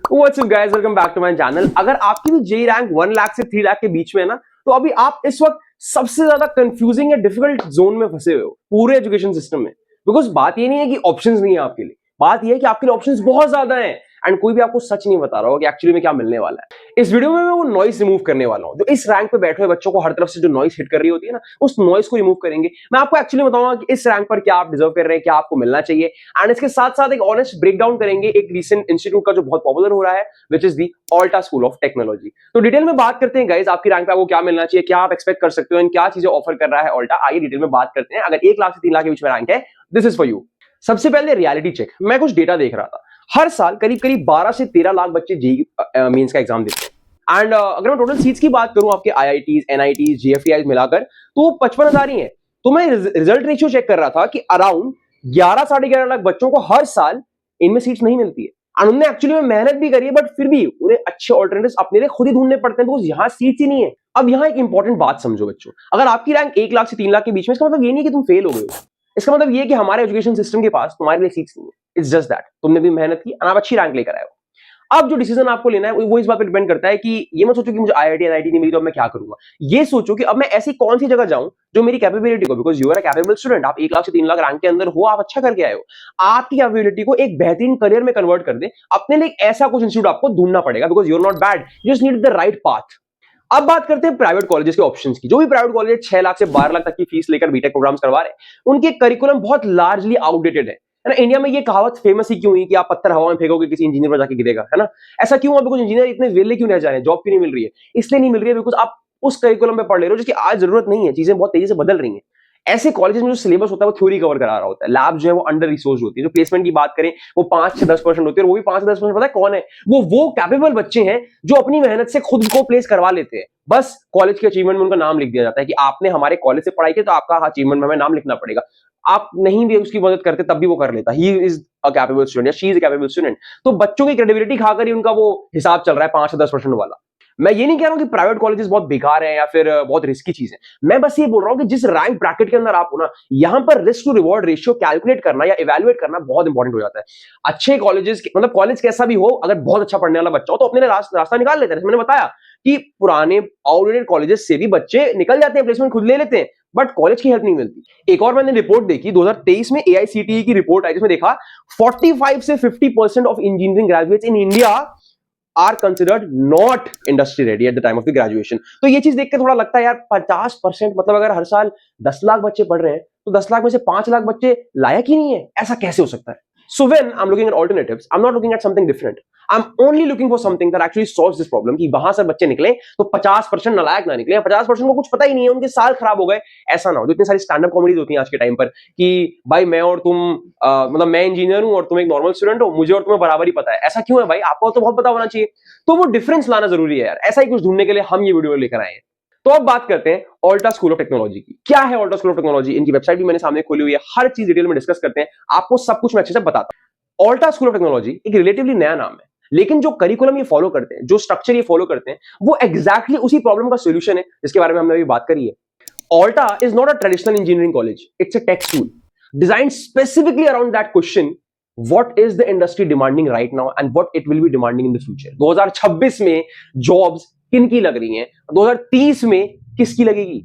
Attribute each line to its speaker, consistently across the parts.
Speaker 1: What's up guys, welcome back to my channel. अगर आपकी भी जेई रैंक 1 लाख से 3 लाख के बीच में है ना, तो अभी आप इस वक्त सबसे ज्यादा कंफ्यूजिंग या डिफिकल्ट जोन में फंसे हुए हो पूरे एजुकेशन सिस्टम में। बिकॉज बात ये नहीं है कि ऑप्शंस नहीं है आपके लिए, बात ये है कि आपके लिए ऑप्शंस बहुत ज्यादा हैं एंड कोई भी आपको सच नहीं बता रहा होगा कि एक्चुअली में क्या मिलने वाला है। इस वीडियो में मैं वो नॉइस रिमूव करने वाला हूं जो इस रैंक पे बैठे हुए बच्चों को हर तरफ से जो नॉइस हिट कर रही होती है ना, उस नॉइस को रिमूव करेंगे। मैं आपको एक्चुअली बताऊंगा कि इस रैंक पर क्या आप डिजर्व कर रहे हैं, क्या आपको मिलना चाहिए, एंड इसके साथ साथ एक ऑनेस्ट ब्रेकडाउन करेंगे एक रिसेंट इंस्टीट्यूट का जो बहुत पॉपुलर हो रहा है, which is the ऑल्टा school of technology. तो डिटेल में बात करते हैं गाइस, आपकी रैंक पे आपको क्या मिलना चाहिए, क्या आप एक्सपेक्ट कर सकते हो एंड क्या चीजें ऑफर कर रहा है ऑल्टा। आइए डिटेल में बात करते हैं। अगर 1 लाख से 3 लाख के बीच में रैंक है, दिस इज फॉर यू। सबसे पहले रियलिटी चेक। मैं कुछ डेटा देख रहा था, हर साल करीब करीब 12 से 13 लाख बच्चे जेईई मेंस का एग्जाम देते हैं एंड अगर मैं टोटल सीट्स की बात करूं आपके आईआईटीज, एनआईटीज, जीएफटीआईज मिलाकर, तो 55,000 ही है। तो मैं रिजल्ट रेशियो चेक कर रहा था कि अराउंड 11 साढ़े 11 लाख बच्चों को हर साल इनमें सीट्स नहीं मिलती है एंड उन्होंने एक्चुअली में मेहनत भी करी है, बट फिर भी उन्हें अच्छे ऑल्टरनेटिव्स अपने लिए खुद ही ढूंढने पड़ते हैं बिकॉज यहाँ सीट्स ही नहीं है। अब यहाँ एक इंपॉर्टेंट बात समझो बच्चों, अगर आपकी रैंक 1 लाख से 3 लाख के बीच में, इसका मतलब ये नहीं कि तुम फेल हो गए हो। इसका मतलब ये कि हमारे एजुकेशन सिस्टम के पास तुम्हारे लिए सीट्स नहीं है। इट्स जस्ट दैट तुमने भी मेहनत की और आप अच्छी रैंक लेकर आए हो। अब जो डिसीजन आपको लेना है वो इस बात पे डिपेंड करता है कि ये मत सोचो कि मुझे आईआईटी एनआईटी नहीं मिली तो अब मैं क्या करूंगा। ये सोचो कि अब मैं ऐसी कौन सी जगह जाऊं जो मेरी कैपेबिलिटी को, because you are a capable student, आप 1 लाख से 3 लाख रैंक के अंदर हो, आप अच्छा करके आए हो, आपकी कैपेबिलिटी को एक बेहतरीन करियर में कन्वर्ट कर दे। अपने लिए ऐसा कुछ इंस्टीट्यूट आपको ढूंढना पड़ेगा because you are not bad, you just need the right path. अब बात करते हैं प्राइवेट कॉलेजेस के ऑप्शंस की। जो भी प्राइवेट कॉलेज 6 लाख से 12 लाख तक की फीस लेकर बीटेक प्रोग्राम्स करवा रहे हैं, उनके करिकुलम बहुत लार्जली आउटडेटेड है ना। इंडिया में ये कहावत फेमस ही क्यों हुई कि आप पत्थर हवा में फेंकोगे किसी इंजीनियर पर जाके गिरेगा, है ना। ऐसा क्यों? बिकॉज इंजीनियर इतने वेले क्यों रह जा रहे हैं, जॉब क्यों नहीं मिल रही है? इसलिए नहीं मिल रही है बिकॉज आप उस करिकुलम में पढ़ ले रहे हो जिसकी आज जरूरत नहीं है। चीजें बहुत तेजी से बदल रही हैं। ऐसे कॉलेजेस में जो सिलेबस होता है वो थ्योरी कवर करा रहा होता है, लैब जो है वो अंडर रिसोर्स होती है। जो प्लेसमेंट की बात करें वो 5 से 10% होती है, और वो भी 5 से 10% पता है कौन है? वो कैपेबल बच्चे हैं जो अपनी मेहनत से खुद को प्लेस करवा लेते हैं। बस कॉलेज के अचीवमेंट में उनका नाम लिख दिया जाता है कि आपने हमारे कॉलेज से पढ़ाई की तो आपका अचीवमेंट में हमें नाम लिखना पड़ेगा। आप नहीं भी उसकी मदद करते तब भी वो कर लेता, he is a capable student या she is a capable student. तो बच्चों की क्रेडिबिलिटी खाकर ही उनका वो हिसाब चल रहा है 5 से 10% वाला। मैं ये नहीं कह रहा हूं कि प्राइवेट कॉलेजेस बहुत बेकार है या फिर बहुत रिस्की चीज है। मैं बस ये बोल रहा हूं कि जिस रैंक ब्रैकेट के अंदर आप हो ना, यहां पर risk to reward ratio calculate करना या इवैल्यूएट करना बहुत इंपॉर्टेंट हो जाता है। अच्छे कॉलेजेस, मतलब कॉलेज कैसा भी हो, अगर बहुत अच्छा पढ़ने वाला बच्चा हो तो अपने लिए रास्ता निकाल लेते हैं। जैसे मैंने बताया कि पुराने आउटडेटेड कॉलेजेस से भी बच्चे निकल जाते हैं, प्लेसमेंट खुद ले लेते हैं, बट कॉलेज की हेल्प नहीं मिलती। एक और मैंने रिपोर्ट देखी 2023 में, एआईसीटीई की रिपोर्ट आई जिसमें देखा 45 से 50% of engineering graduates in India are considered not industry ready at the time of the graduation. तो ये चीज देख के थोड़ा लगता है यार 50%, मतलब अगर हर साल 10 लाख बच्चे पढ़ रहे हैं तो 10 लाख में से 5 लाख बच्चे लायक ही नहीं है, ऐसा कैसे हो सकता है? So when I'm looking at alternatives, I'm not looking at something different. I'm only looking for something that actually solves this problem कि वहां से बच्चे निकले तो 50% नालायक ना निकले, 50% को कुछ पता ही नहीं है, उनके साल खराब हो गए। ऐसा ना हो। जो इतनी सारी स्टैंड अप कॉमेडीज होती हैं आज के टाइम पर कि भाई मैं और तुम मतलब मैं इंजीनियर हूं और तुम एक नॉर्मल स्टूडेंट हो, मुझे और तुम्हें बराबर ही पता है। ऐसा क्यों है भाई? आपको तो बहुत पता होना चाहिए। तो वो डिफरेंस लाना जरूरी है यार। ऐसा ही कुछ ढूंढने के लिए हम ये वीडियो लेकर आए हैं। तो अब बात करते हैं ऑल्टा स्कूल ऑफ टेक्नोलॉजी की। क्या है ऑल्टा स्कूल ऑफ टेक्नोलॉजी? इनकी वेबसाइट भी मैंने सामने खोली हुई है, हर चीज डिटेल में डिस्कस करते हैं, आपको सब कुछ मैं अच्छे से बताता हूं। ऑल्टा स्कूल ऑफ टेक्नोलॉजी एक रिलेटिवली नया नाम है, लेकिन जो करिकुलम ये फॉलो करते हैं, जो स्ट्रक्चर ये फॉलो करते हैं, वो एग्जैक्टली उसी प्रॉब्लम का सोल्यूशन है जिसके बारे में हमने अभी बात करी है। Alta is not a traditional engineering college, it's a tech school designed specifically around that question, what is the industry demanding right now and what it will be demanding in the future। 2026 में jobs किन की लग रही हैं, 2030 में किसकी लगेगी?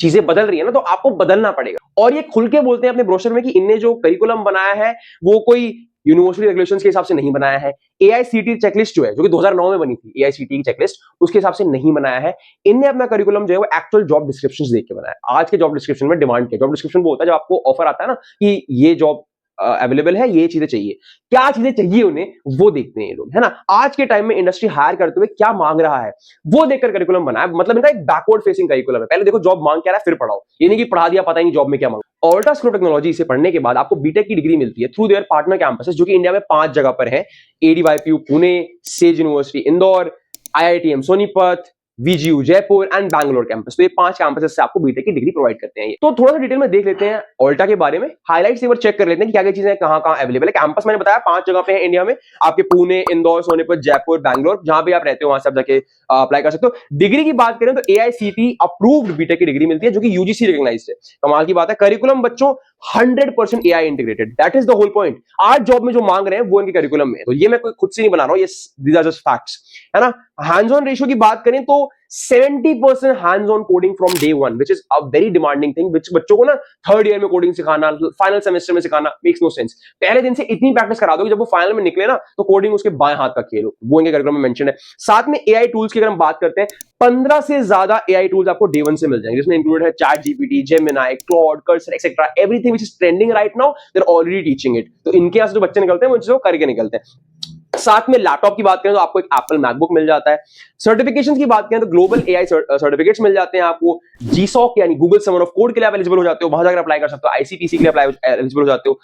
Speaker 1: चीजें बदल रही है ना, तो आपको बदलना पड़ेगा। और ये खुल के बोलते हैं अपने ब्रोशर में कि इनने जो करिकुलम बनाया है वो कोई यूनिवर्सिटी रेगुलेशंस के हिसाब से नहीं बनाया है। एआईसीटी चेकलिस्ट जो है, जो कि 2009 में बनी थी, एआईसीटी की चेकलिस्ट, उसके हिसाब से नहीं बनाया है। इनने अपना करिकुलम जो है वो एक्चुअल जॉब डिस्क्रिप्शंस देख के बनाया। आज के जॉब डिस्क्रिप्शन में डिमांड के जॉब डिस्क्रिप्शन वो होता है जब आपको ऑफर आता है ना कि ये जॉब अवेलेबल है, ये चीजें चाहिए, क्या चीजें चाहिए उन्हें, वो देखते हैं ये लोग, है ना। आज के टाइम में इंडस्ट्री हायर करते हुए क्या मांग रहा है वो देखकर करिकुलम बनाया। मतलब इनका एक बैकवर्ड फेसिंग करिकुलम है। पहले देखो जॉब मांग क्या रहा है, फिर पढ़ाओ। ये नहीं कि पढ़ा दिया पता ही नहीं जॉब में क्या मांग। ऑल्टा स्कूल ऑफ टेक्नोलॉजी से पढ़ने के बाद आपको बीटेक की डिग्री मिलती है थ्रू देयर पार्टनर कैंपसेस, जो कि इंडिया में 5 जगह पर है। ADYPU Pune, Sage university Indore, IITM Sonipat, VGU Jaipur and Bangalore campus. तो ये 5 कैंपसेस से आपको बीटेक की डिग्री प्रोवाइड करते हैं। तो थोड़ा सा डिटेल में देख लेते हैं ऑल्टा के बारे में, हाइलाइट्स एक बार चेक कर लेते हैं कि क्या-क्या चीजें कहां-कहां अवेलेबल है। कैंपस मैंने बताया 5 जगह पे है इंडिया में, आपके पुणे, इंदौर, सोनीपत, जयपुर, बैंगलोर, जहां भी आप रहते हो वहां से आप जाके अप्लाई कर सकते हो। डिग्री की बात करें तो AICTE अप्रूव्ड बीटेक की डिग्री मिलती है, जो कि UGC रिकॉग्नाइज्ड है। कमाल की बात है। करिकुलम बच्चों 100% AI integrated, that is the whole point. आज जॉब में जो मांग रहे हैं वो इनके करिकुलम में है। तो ये मैं कोई खुद से नहीं बना रहा हूं, ये दीज आर जस्ट फैक्ट्स, है ना। हैंड्स ऑन रेशियो की बात करें तो 70% hands on coding from day one, which is a very demanding thing, which बच्चों को ना थर्ड ईयर में कोडिंग सिखाना, फाइनल सेमेस्टर में सिखाना मेक्स नो सेंस। पहले दिन से इतनी प्रैक्टिस करा दो कि जब वो फाइनल में निकले ना तो कोडिंग उसके बाएं हाथ का खेल हो, वो इनके करिकुलम में मेंशन है। साथ में AI टूल्स की अगर हम बात करते हैं, 15 से ज्यादा AI टूल्स आपको डे वन से मिल जाएंगे, जिसमें इंक्लूडेड है chat GPT, Gemini, Claude, Cursor etcetera, everything which is trending right now they are already teaching it. तो इनके यहां से जो बच्चे निकलते हैं वो चीजों करके निकलते हैं। साथ में लैपटॉप की बात करें तो आपको एक एप्पल मैकबुक मिल जाता है। सर्टिफिकेशन की बात करें तो ग्लोबल AI सर्टिफिकेट्स मिल जाते हैं आपको। GSOC यानी गूगल समर ऑफ कोड के लिए आप एलिजिबल हो जाते हो, वहां जाकर अप्लाई कर सकते हो। ICPC के लिए एलिजिबल हो जाते हो।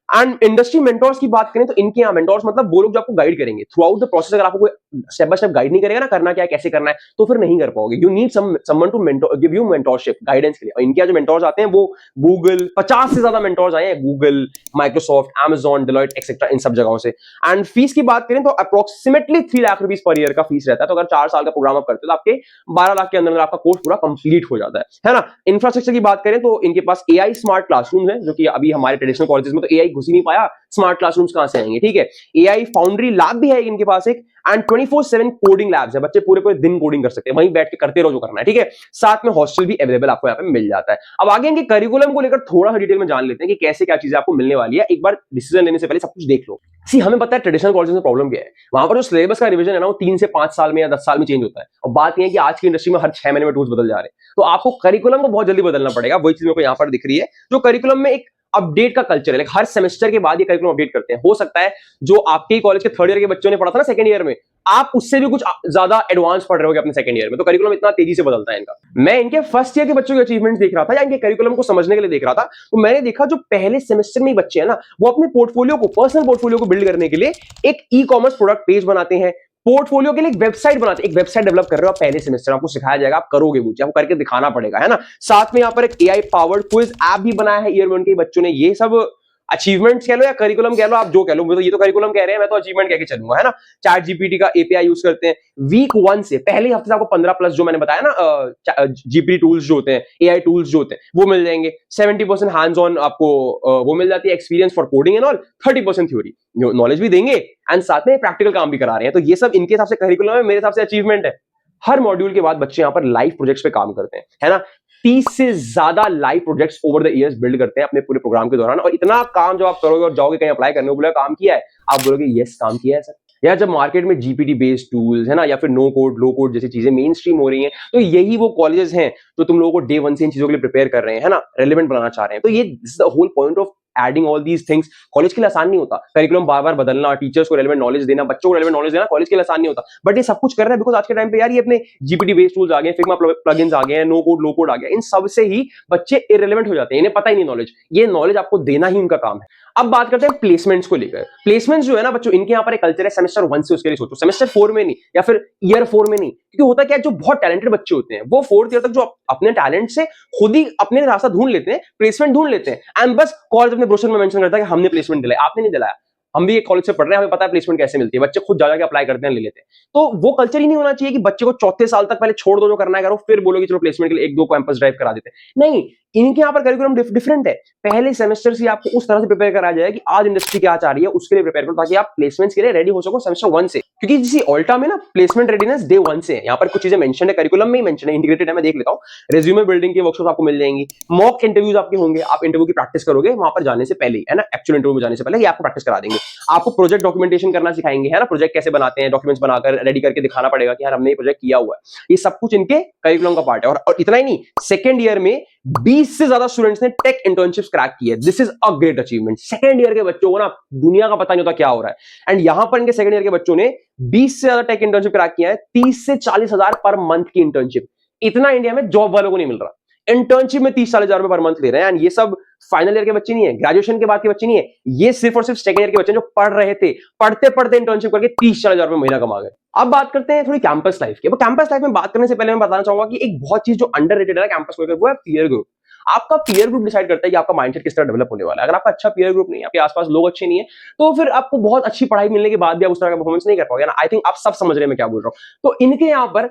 Speaker 1: एंड इंडस्ट्री मेंटोर्स की बात करें तो इनके यहाँ मेंटोर्स मतलब वो लोग जो आपको गाइड करेंगे थ्रू आउट द प्रोसेस। अगर आपको कोई स्टेप बाय स्टेप गाइड नहीं करेगा ना, करना क्या है कैसे करना है, तो फिर नहीं कर पाओगे। You need someone to mentor, give you mentorship, guidance के लिए। और इनके यहाँ जो मेंटोर्स आते हैं वो गूगल, 50 से ज्यादा मेंटोर्स आए हैं, Google, Microsoft, Amazon, Deloitte etcetera, इन सब जगहों से। एंड फीस की बात करें तो approximately 3 lakh rupees per year का फीस रहता है। तो अगर 4 साल का प्रोग्राम आप करते हो तो आपके 12 लाख के अंदर आपका कोर्स पूरा कंप्लीट हो जाता है ना। इंफ्रास्ट्रक्चर की बात करें तो इनके पास AI स्मार्ट क्लासरूम है, जो कि अभी हमारे ट्रेडिशनल कॉलेजेस में तो AI घुस ही नहीं पाया, स्मार्ट क्लासरूम्स कहां से आएंगे, ठीक है। AI फाउंड्री लैब भी है इनके पास एक, एंड 24/7 कोडिंग लैब्स है, बच्चे पूरे पूरे दिन कोडिंग कर सकते हैं, वहीं बैठ के करते रहो जो करना है, ठीक है। साथ में हॉस्टल भी अवेलेबल आपको यहाँ पे मिल जाता है। अब आगे इनके करिकुलम को लेकर थोड़ा सा डिटेल में जान लेते हैं कि कैसे क्या चीजें आपको मिलने वाली है। एक बार डिसीजन लेने से पहले सब कुछ देख लो। सी हमें पता है ट्रेडिशनल कॉलेज में प्रॉब्लम क्या है, वहां पर जो सिलेबस का रिवीजन है ना वो 3 से 5 साल में या 10 साल में चेंज होता है। और बात यह है कि आज की इंडस्ट्री में हर 6 महीने में टूल्स बदल जा रहे हैं, तो आपको करिकुलम को बहुत जल्दी बदलना पड़ेगा। वही चीज मेरे को यहाँ पर दिख रही है, जो करिकुलम में एक अपडेट का कल्चर है। लाइक हर सेमेस्टर के बाद ये करिकुलम अपडेट करते हैं। हो सकता है जो आपके कॉलेज के थर्ड ईयर के बच्चों ने पढ़ा था ना सेकंड ईयर में, आप उससे भी कुछ ज्यादा एडवांस पढ़ रहे होगे अपने सेकंड ईयर में। तो करिकुलम इतना तेजी से बदलता है इनका। मैं इनके फर्स्ट ईयर के बच्चों के अचीवमेंट्स देख रहा था या इनके करिकुलम को समझने के लिए देख रहा था, तो मैंने देखा जो पहले सेमेस्टर में बच्चे हैं ना, वो अपने पोर्टफोलियो को, पर्सनल पोर्टफोलियो को बिल्ड करने के लिए एक ई-कॉमर्स प्रोडक्ट पेज बनाते हैं, पोर्टफोलियो के लिए एक वेबसाइट बनाते हैं, एक वेबसाइट डेवलप कर रहे हो आप पहले सेमेस्टर, आपको सिखाया जाएगा, आप करोगे वो, आपको करके दिखाना पड़ेगा, है ना। साथ में यहाँ पर एक AI पावर्ड क्विज ऐप भी बनाया है ईयर 1 के बच्चों ने। ये सब अचीवमेंट्स कह लो या करिकुलम कह लो, आप जो कह लो, ये तो करिकुलम कह रहे हैं, मैं तो अचीवमेंट कह के चलूंगा, है ना। चैट जीपीटी का API यूज करते हैं। वीक 1 से पहले हफ्ते से आपको 15+ जो मैंने बताया ना जीपीटी टूल्स जो होते हैं, AI टूल्स जो होते हैं, वो मिल जाएंगे। 70% हैंड्स ऑन आपको वो मिल जाती है, experience for coding and all. 30% theory, knowledge भी देंगे एंड साथ में प्रैक्टिकल काम भी करा रहे हैं। तो ये सब इनके हिसाब से करिकुलम है, मेरे हिसाब से अचीवमेंट है। हर मॉड्यूल के बाद बच्चे यहाँ पर लाइव प्रोजेक्ट्स पे काम करते हैं, है ना। 30 से ज्यादा live projects over the years build करते हैं अपने पूरे प्रोग्राम के दौरान। और इतना काम जब आप करोगे और जाओगे कहीं अप्लाई करने, बोले काम किया है, आप बोलोगे यस काम किया है सर। या जब मार्केट में जीपीटी बेस्ड टूल्स है ना, या फिर नो कोड लो कोड जैसी चीजें मेन स्ट्रीम हो रही हैं, तो यही वो कॉलेजेस हैं जो तुम लोगों को डे वन से इन चीजों के लिए प्रिपेयर कर रहे हैं, है ना, रेलेवेंट बनाना चाह रहे हैं। तो ये whole point of adding all these things. College के लिए आसान नहीं होता करिकुलम बार बार बदलना, टीचर्स को रेलेवेंट नॉलेज देना, बच्चों को रेलेवेंट नॉलेज देना, कॉलेज के लिए आसान नहीं होता। बट ये सब कुछ कर रहे हैं बिकॉज आज के टाइम पे यार ये अपने जीपीटी बेस्ड टूल्स आ गए, फिग्मा प्लगइन्स आ गए हैं, नो कोड लो कोड आ गया, इन सब से ही बच्चे इररिलेवेंट हो जाते हैं, इन्हें पता ही नहीं नॉलेज। ये नॉलेज आपको देना ही उनका काम है। अब बात करते हैं प्लेसमेंट्स को लेकर। प्लेसमेंट्स जो है ना बच्चों, इनके यहाँ पर एक कल्चर है सेमेस्टर 1 से उसके लिए सोचो, सेमेस्टर 4 में नहीं या फिर ईयर 4 में नहीं। क्योंकि होता क्या है, जो बहुत टैलेंटेड बच्चे होते हैं वो 4th ईयर तक जो अपने टैलेंट से खुद ही अपने रास्ता ढूंढ लेते हैं, प्लेसमेंट ढूंढ लेते हैं, एंड बस कॉलेज अपने ब्रोशर में मेंशन करता है कि हमने प्लेसमेंट दिलाया। आपने नहीं दिलाया, हम भी एक कॉलेज से पढ़ रहे हैं, हमें पता है प्लेसमेंट कैसे मिलती है। बच्चे खुद जा के अप्लाई करते हैं, ले लेते हैं। तो वो कल्चर ही नहीं होना चाहिए कि बच्चे को चौथे साल तक पहले छोड़ दो, जो करना है करो, फिर बोलो कि चलो प्लेसमेंट के लिए 1-2 कैंपस ड्राइव करा देते हैं। नहीं, इनके यहाँ पर करिकुलम डिफरेंट है। पहले सेमेस्टर से आपको उस तरह से प्रिपेयर कराया जाए कि आज इंडस्ट्री क्या चाह रही है उसके लिए प्रिपेयर करो, ताकि आप प्लेसमेंट्स के लिए रेडी हो सको सेमेस्टर 1 से। क्योंकि जिस ऑल्टा में ना प्लेसमेंट रेडीनेस डे 1 से है। यहाँ पर कुछ चीजें मेंशन है, करिकुलम में ही मेंशन है, इंटीग्रेटेड है, मैं देख लेता हूँ। रेज्यूमे बिल्डिंग की वर्कशॉप आपको मिल जाएंगी, मॉक इंटरव्यूज आपके होंगे, आप इंटरव्यू की प्रैक्टिस करोगे वहां पर जाने से पहले ही, है ना, एक्चुअल इंटरव्यू में जाने से पहले ये आपको प्रैक्टिस करा देंगे। आपको प्रोजेक्ट डॉक्यूमेंटेशन करना सिखाएंगे, है ना, प्रोजेक्ट कैसे बनाते हैं, डॉक्यूमेंट्स बनाकर रेडी करके दिखाना पड़ेगा कि यार हमने ये प्रोजेक्ट किया हुआ है। ये सब कुछ इनके करिकुलम का पार्ट है। और इतना ही नहीं, सेकंड ईयर में 20 से ज्यादा स्टूडेंट्स ने टेक इंटर्नशिप्स क्रैक की है। This is a great achievement. Second year के बच्चों को ना दुनिया का पता नहीं होता क्या हो रहा है, एंड यहां पर इनके सेकंड ईयर के बच्चों ने 20 से ज्यादा टेक इंटर्नशिप क्रैक किया है। 30 से 40 हजार पर मंथ की इंटर्नशिप, इतना इंडिया में जॉब वालों को नहीं मिल रहा। इंटर्नशिप में 30-40 हजार रुपए पर मंथ ले रहे हैं। एंड ये सब फाइनल ईयर के बच्चे नहीं है, ग्रेजुएशन के बाद के बच्चे नहीं है, ये सिर्फ और सिर्फ सेकंड ईयर के बच्चे जो पढ़ रहे थे, पढ़ते पढ़ते इंटर्नशिप करके 30-40 हजार रुपए महीना कमा गए। अब बात करते हैं थोड़ी कैंपस लाइफ की। अब कैंपस लाइफ में बात करने से पहले मैं बताना चाहूंगा कि एक बहुत चीज जो अंडररेटेड है कैंपस को लेकर, वो है पीयर ग्रुप। आपका पीयर ग्रुप डिसाइड करता है कि आपका माइंडसेट किस तरह डेवलप होने वाला है। अगर आपका अच्छा पीयर ग्रुप नहीं है, आपके आसपास लोग अच्छे नहीं है, तो फिर आपको बहुत अच्छी पढ़ाई मिलने के बाद भी आप उस तरह का परफॉर्मेंस नहीं कर पाओगे ना। आई थिंक आप सब समझ रहे हैं मैं क्या बोल रहा हूं। तो इनके यहाँ पर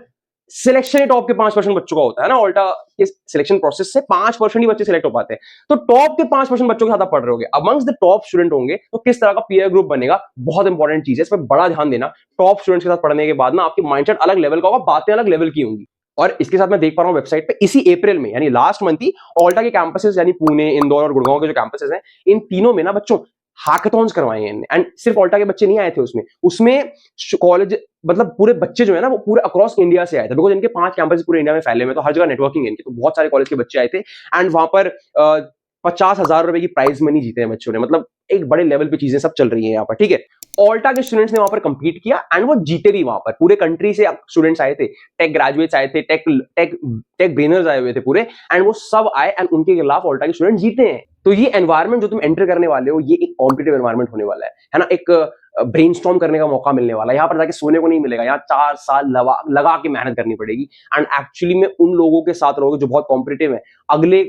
Speaker 1: सिलेक्शन टॉप के 5% बच्चों का होता है ना, ऑल्टा के सिलेक्शन प्रोसेस से 5% ही बच्चे सिलेक्ट हो पाते हैं। तो टॉप के 5% बच्चों के साथ आप पढ़ रहे होंगे, अमंग्स द टॉप स्टूडेंट होंगे, तो किस तरह का पीयर ग्रुप बनेगा, बहुत इंपॉर्टेंट चीज है, इस पर बड़ा ध्यान देना। टॉप स्टूडेंट्स के साथ पढ़ने के बाद ना आपकी माइंडसेट अलग लेवल का होगा, बातें अलग लेवल की होंगी। और इसके साथ मैं देख पा रहा हूं वेबसाइट पे इसी अप्रैल में, यानी लास्ट मंथ ही, ऑल्टा के कैंपसेस यानी पुणे, इंदौर और गुड़गांव के जो कैंपसेस हैं, इन तीनों में ना बच्चों हैकाथॉन्स करवाए हैं। एंड सिर्फ ऑल्टा के बच्चे नहीं आए थे उसमें कॉलेज, मतलब पूरे बच्चे जो है ना वो पूरे अक्रॉस इंडिया से आए थे, बिकॉज इनके 5 कैंपस पूरे इंडिया में फैले हुए, तो हर जगह नेटवर्किंग है इनकी, तो बहुत सारे कॉलेज के बच्चे आए थे। एंड वहां पर 50,000 रुपए की प्राइज मनी जीते हैं बच्चों ने, मतलब एक बड़े लेवल पे चीजें सब चल रही है यहाँ पर, ठीक है। ऑल्टा के स्टूडेंट्स ने वहां पर कंपीट किया एंड वो जीते भी। वहां पर पूरे कंट्री से स्टूडेंट्स आए थे, टेक ग्रेजुएट्स आए थे, टेक ब्रेनर्स आए हुए थे पूरे, एंड वो सब आए एंड उनके खिलाफ ऑल्टा के स्टूडेंट जीते हैं। तो ये एनवायरमेंट जो तुम एंटर करने वाले हो, ये एक कॉम्पिटिटिव एनवायरमेंट होने वाला है ना, एक ब्रेनस्टॉर्म करने का मौका मिलने वाला है। यहाँ पर जाके सोने को नहीं मिलेगा, यहाँ 4 साल लगा के मेहनत करनी पड़ेगी। एंड एक्चुअली में उन लोगों के साथ रहोगे जो बहुत कॉम्पिटिटिव है, अगले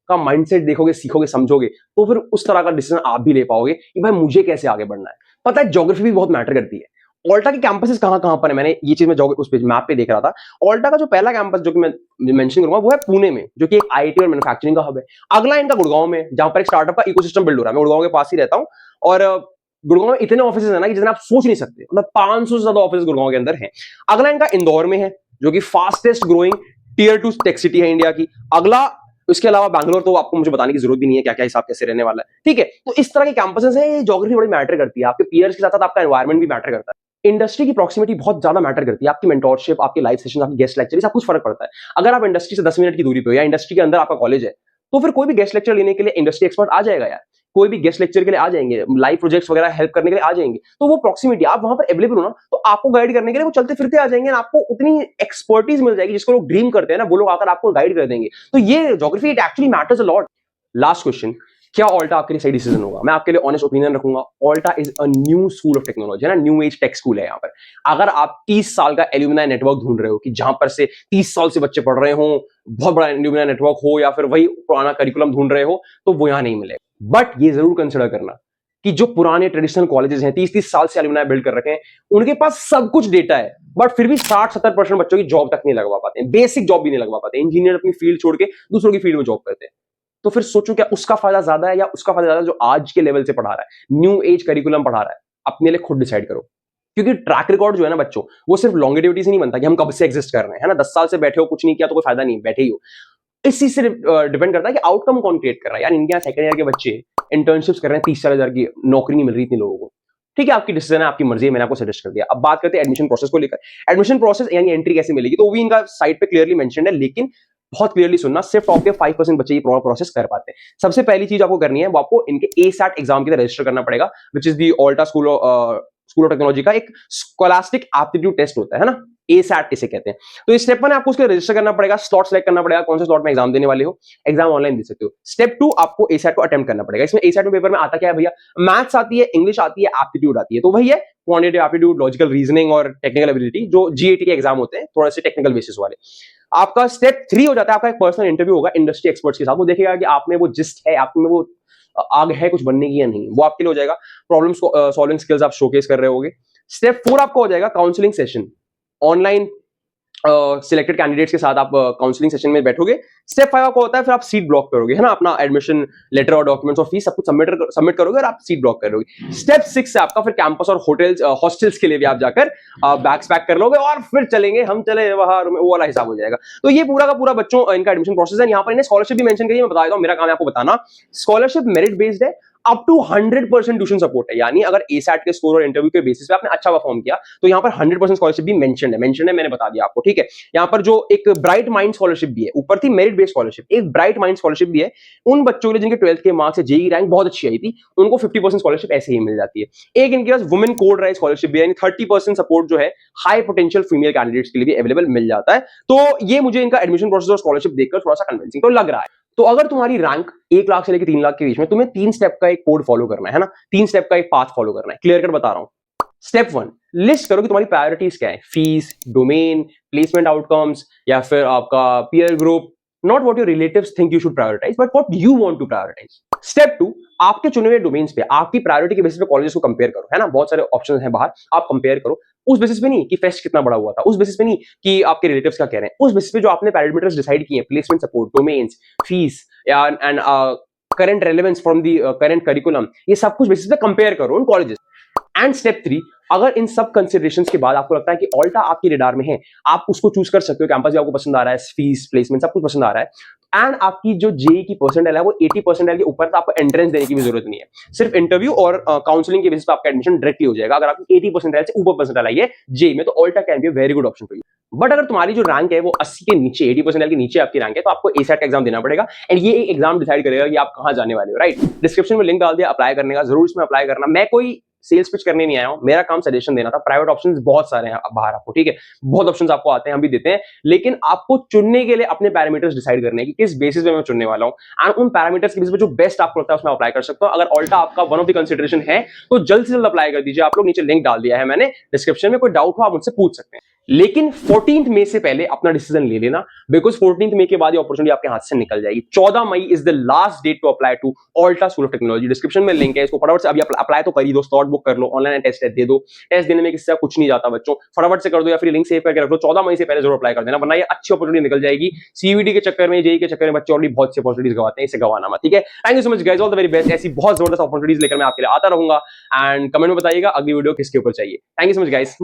Speaker 1: का माइंडसेट देखोगे, सीखोगे, समझोगे, तो फिर उस तरह का डिसीजन आप भी ले पाओगे कि भाई मुझे कैसे आगे बढ़ना है। पता है ज्योग्राफी भी बहुत मैटर करती है। ऑल्टा के कैंपसेस कहां कहां पर है, मैंने ये चीज मैं उस पेज मैप पे देख रहा था। ऑल्टा का जो पहला कैंपस जो कि मैं मेंशन करूंगा वो है पुणे में, जो कि एक आईटी और मैन्युफैक्चरिंग का हब है। अगला इनका गुड़गांव में, जहां पर एक स्टार्टअप का इकोसिस्टम बिल्ड हो रहा है। मैं गुड़गांव के पास ही रहता हूं, और गुड़गांव में इतने ऑफिस है ना कि जितने आप सोच नहीं सकते, मतलब 500 से ज्यादा ऑफिस गुड़गांव के अंदर है। अगला इनका इंदौर में है, जो कि fastest growing tier 2 tech city है इंडिया की। अगला, इसके अलावा बैंगलोर तो आपको मुझे बताने की जरूरत भी नहीं है क्या क्या हिसाब कैसे रहने वाला है, ठीक है। तो इस तरह के कैंपसेस है, ये ज्योग्राफी बड़ी मैटर करती है, आपके पीयर्स के साथ साथ आपका एनवायरमेंट भी मैटर करता है। इंडस्ट्री की प्रॉक्सिमिटी बहुत ज्यादा मैटर करती है, आपकी मेंटोरशिप, आपके लाइव सेशन, आपकी गेस्ट लेक्चर, सब कुछ फर्क पड़ता है। अगर आप इंडस्ट्री से 10 मिनट की दूरी पे हो या इंडस्ट्री के अंदर आपका कॉलेज है, तो फिर कोई भी गेस्ट लेक्चर लेने के लिए इंडस्ट्री एक्सपर्ट आ जाएगा यार, कोई भी गेस्ट लेक्चर के लिए आ जाएंगे, लाइव प्रोजेक्ट्स वगैरह हेल्प करने के लिए आ जाएंगे। तो वो प्रॉक्सिमिटी, आप वहां पर अवेलेबल हो ना, तो आपको गाइड करने के लिए वो चलते फिरते आ जाएंगे, आपको उतनी एक्सपर्टीज मिल जाएगी जिसको लोग ड्रीम करते हैं ना, वो लोग आकर आपको गाइड कर देंगे। तो ये geography it actually matters a lot. Last question, क्या ऑल्टा आपके लिए सही डिसीजन होगा? मैं आपके लिए ऑनेस्ट ओपिनियन रखूंगा, Alta is a new school of technology, है ना, न्यू एज टेक स्कूल है यहाँ पर। अगर आप 30 साल का एल्यूमिनाई नेटवर्क ढूंढ रहे हो कि जहां पर से 30 साल से बच्चे पढ़ रहे हो, बहुत बड़ा एल्यूमिनाई नेटवर्क हो, या फिर वही पुराना करिकुलम ढूंढ रहे हो, तो वो यहाँ नहीं मिलेगा। बट ये जरूर कंसिडर करना कि जो पुराने ट्रेडिशनल कॉलेजेस हैं, 30-30 साल से एल्यूमिनाई बिल्ड कर रखे हैं, उनके पास सब कुछ डेटा है, बट फिर भी 60-70% बच्चों की जॉब तक नहीं लगवा पाते, बेसिक जॉब भी नहीं लगवा पाते। इंजीनियर अपनी फील्ड छोड़ के दूसरों की फील्ड में जॉब करते हैं। तो फिर सोचो, क्या उसका फायदा ज्यादा है या उसका फायदा ज्यादा जो आज के लेवल से पढ़ा रहा है, न्यू एज करिकुलम पढ़ा रहा है? अपने लिए खुद डिसाइड करो, क्योंकि ट्रैक रिकॉर्ड जो है ना बच्चों, वो सिर्फ लॉन्गेटिविटी से नहीं बनता कि हम कब से एग्जिस्ट कर रहे हैं, है ना। 10 साल से बैठे हो, कुछ नहीं किया तो कोई फायदा नहीं, बैठे ही हो। इस चीज से डिपेंड करता है कि आउटकम कौन क्रिएट कर रहा है। यार इनके यहाँ सेकंड ईयर के बच्चे इंटर्नशिप्स कर रहे हैं, 30-40 हजार की नौकरी नहीं मिल रही इतनी लोगों को, ठीक है। आपकी डिसीजन है, आपकी मर्जी है, मैंने आपको सजेस्ट कर दिया। अब बात करते हैं एडमिशन प्रोसेस को लेकर। एडमिशन प्रोसेस यानी एंट्री कैसे मिलेगी, तो वो भी इनका साइट पे क्लियरली मेंशन्ड है, लेकिन बहुत क्लियरली सुनना, सिर्फ टॉप के 5% बच्चे ये प्रोसेस कर पाते हैं। सबसे पहली चीज आपको करनी है, वो आपको इनके एसैट एग्जाम के लिए रजिस्टर करना पड़ेगा, which is the ऑल्टा school of technology का एक स्कॉलास्टिक एप्टीट्यूड टेस्ट होता है ना, एसैट इसे कहते हैं। तो इस स्टेप 1 आपको उसके रजिस्टर करना पड़ेगा, स्लॉट सेलेक्ट करना पड़ेगा, कौन से स्लॉट में एग्जाम देने वाले हो। एग्जाम ऑनलाइन दे सकते हो। स्टेप 2 आपको एसैट को अटेम्प्ट करना पड़ेगा। इसमें एसैट में पेपर में आता क्या है भैया, मैथ्स आती है, इंग्लिश आती है, एप्टीट्यूड आती है। तो वही है क्वांटिटेटिव एप्टीट्यूड, लॉजिकल रीजनिंग और टेक्निकल एबिलिटी, जो जीएटी के एग्जाम होते हैं, थोड़ा से टेक्निकल बेसिस वाले। आपका स्टेप 3 हो जाता है, आपका एक पर्सनल इंटरव्यू होगा इंडस्ट्री एक्सपर्ट्स के साथ। वो देखेगा कि आप में वो जिस्ट है, आप में वो आग है कुछ बनने की या नहीं, वो आपके लिए हो जाएगा। प्रॉब्लम सॉल्विंग स्किल्स आप शोकेस कर रहे होगे। स्टेप 4 आपका हो जाएगा counselling session, online selected candidates के साथ आप काउंसलिंग सेशन में बैठोगे। स्टेप 5 आपको होता है, फिर आप सीट ब्लॉक करोगे, है ना, अपना एडमिशन लेटर और डॉक्यूमेंट्स और फीस सब कुछ सबमिट करोगे और आप सीट ब्लॉक करोगे। स्टेप 6 से आपका फिर कैंपस और होटल्स हॉस्टल्स के लिए भी आप जाकर बैग्स पैक कर लोगे और फिर चलेंगे, हम चले बाहर, वो वाला हिसाब हो जाएगा। तो ये पूरा का पूरा बच्चों इनका एडमिशन प्रोसेस है। यहाँ पर इन्हें स्कॉलरशिप भी मेंशन करिए, मैं बता देता हूँ, मेरा काम है आपको बताना। स्कॉलरशिप मेरिट बेस्ड है, अप टू 100% ट्यूशन सपोर्ट है। यानी अगर एसैट के स्कोर और इंटरव्यू के बेसिस पे आपने अच्छा परफॉर्म किया तो यहाँ पर 100% स्कॉलरशिप भी मेंशन्ड है, मैंने बता दिया आपको, ठीक है। यहाँ पर जो एक ब्राइट माइंड स्कॉलरशिप भी है, ऊपर थी मेरिट बेस्ड स्कॉलरशिप, एक ब्राइट माइंड स्कॉलरशिप भी है उन बच्चों के लिए जिनके 12th के मार्क्स से जेई रैंक बहुत अच्छी आई थी, उनको 50% स्कॉलरशिप ऐसे ही मिल जाती है। एक इनके पास वुमेन कोड राइट स्कॉलरशिप भी है, यानी 30% सपोर्ट जो है हाई पोटेंशियल फीमेल कैंडिडेट्स के लिए भी अवेलेबल मिल जाता है। तो ये मुझे इनका एडमिशन प्रोसेस और स्कॉलरशिप देखकर थोड़ा सा कन्विंसिंग तो लग रहा है। तो अगर तुम्हारी रैंक 1 लाख से लेकर 3 लाख के बीच में, तुम्हें 3 स्टेप का एक कोड फॉलो करना है ना, 3 स्टेप का एक पाथ फॉलो करना है। क्लियर कट बता रहा हूं। स्टेप 1, लिस्ट करो कि तुम्हारी प्रायोरिटीज क्या है, फीस, डोमेन, प्लेसमेंट आउटकम्स, या फिर आपका peer group. Not what your relatives think you should prioritise, but what you want to prioritise. Step 2, आपके चुने हुए डोमेन्स पे आपकी प्रायोरिटी के बेसिस पे कॉलेजेस को कंपेयर करो, है ना, बहुत सारे ऑप्शंस हैं बाहर, आप कंपेयर करो। उस बेसिस पे नहीं कि फेस्ट कितना बड़ा हुआ था, उस बेसिस पे नहीं कि आपके रिलेटिव्स क्या कह रहे हैं, उस बेसिस पे जो आपने पैरामीटर्स डिसाइड किए हैं, placement support, domains, fees and current relevance from the current curriculum, ये सब कुछ बेसिस पे कंपेयर करो उन कॉलेजेस। एंड स्टेप 3, अगर इन सब कंसिडरेशंस के बाद आपको लगता है कि ऑल्टा आपकी रेडार में है, आप उसको चूज कर सकते हो, कैंपस भी आपको पसंद आ रहा है, फीस, प्लेसमेंट सब कुछ पसंद आ रहा है, एंड आपकी जो जेई की परसेंटाइल है वो 80 परसेंटाइल के ऊपर, तो आपको एंट्रेंस देने की भी जरूरत नहीं है। सिर्फ इंटरव्यू और काउंसलिंग के बेसिस पे आपका एडमिशन डायरेक्टली हो जाएगा। अगर आपकी 80 परसेंटाइल से ऊपर परसेंटाइल आई है जेई में, तो Alta can be a very good option for you. But अगर तुम्हारी जो रैंक है वो 80 के नीचे, 80 परसेंटाइल के नीचे आपकी रैंक है, तो आपको एसैट का एग्जाम देना पड़ेगा, एंड ये एक एग्जाम डिसाइड करेगा कि आप कहां जाने वाले हो, राइट। डिस्क्रिप्शन में लिंक डाल दिया अप्लाई करने का, जरूर इसमें अप्लाई करना। मैं कोई सेल्स पिच करने नहीं आया हूं, मेरा काम सजेशन देना था। प्राइवेट ऑप्शंस बहुत सारे हैं बाहर आपको, ठीक है, बहुत ऑप्शंस आपको आते हैं, हम भी देते हैं, लेकिन आपको चुनने के लिए अपने पैरामीटर्स डिसाइड करने की किस बेसिस पे मैं चुनने वाला हूं, एंड उन पैरामीटर्स के बेसिस पे जो बेस्ट आपको लगता है उसमें अप्लाई कर सकते हो। अगर ऑल्टा आपका वन ऑफ द कंसिडरेशन है तो जल्द से जल्द अप्लाई कर दीजिए। आप लोग नीचे लिंक डाल दिया है मैंने डिस्क्रिप्शन में, कोई डाउट हो आप मुझसे पूछ सकते हैं। लेकिन 14 मई से पहले अपना डिसीजन ले लेना, बिकॉज 14 मई के बाद ये अपॉर्चुनिटी आपके हाथ से निकल जाएगी। 14 May is the last date to apply to Alta school of technology. Description में लिंक है, इसको फटाफट से अभी अप्लाई तो कर ही दो, स्लॉट बुक कर लो, ऑनलाइन टेस्ट दे दो। टेस्ट देने में किसी कुछ नहीं जाता बच्चों, फटाफट से कर दो, या फिर लिंक सेव करके रख लो। 14 मई से पहले जरूर अप्लाई कर देना, वरना ये अच्छी अपॉर्चुनिटी निकल जाएगी। सीयूईटी के चक्कर में, जेई के चक्कर में बच्चे ऑलरेडी बहुत सी अपॉर्चुनिटीज गवाते हैं, इसे गवाना मत, ठीक है। Thank you so much guys, all the very best. ऐसी बहुत जबरदस्त अपॉर्चुनिटीज लेकर मैं आपके लिए आता रहूंगा, एंड कमेंट में बताइएगा अगली वीडियो किसके ऊपर चाहिए। Thank you so much guys.